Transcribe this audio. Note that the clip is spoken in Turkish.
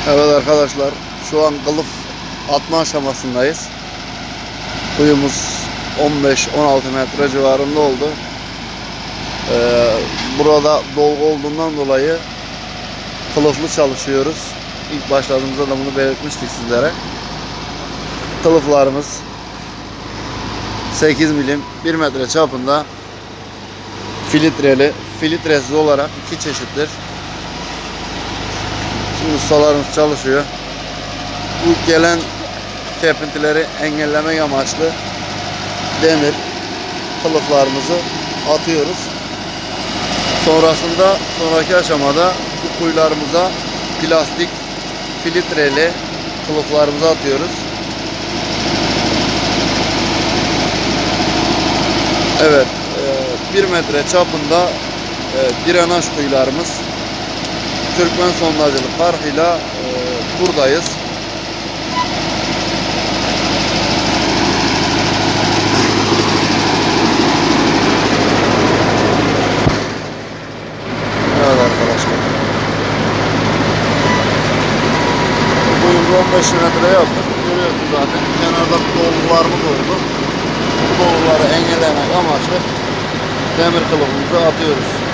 Evet arkadaşlar, şu an kılıf atma aşamasındayız. Kuyumuz 15-16 metre civarında oldu. Burada dolgu olduğundan dolayı kılıflı çalışıyoruz. İlk başladığımızda da bunu belirtmiştik sizlere. Kılıflarımız 8 milim 1 metre çapında, filtreli, filtresiz olarak iki çeşittir. Şimdi ustalarımız çalışıyor. Bu gelen tepintileri engellemek amaçlı demir kılıflarımızı atıyoruz. Sonraki aşamada bu kuyularımıza plastik filtreli kılıflarımızı atıyoruz. Evet, 1 metre çapında drenaj kuyularımız. Türkmen sondacılık farkıyla buradayız. Evet arkadaşlar. Kuyumuzu 15 metre yaptık. Görüyorsunuz zaten. Kenarda dolgularımız oldu. Bu dolguları engellemek amaçlı demir kılıfımızı atıyoruz.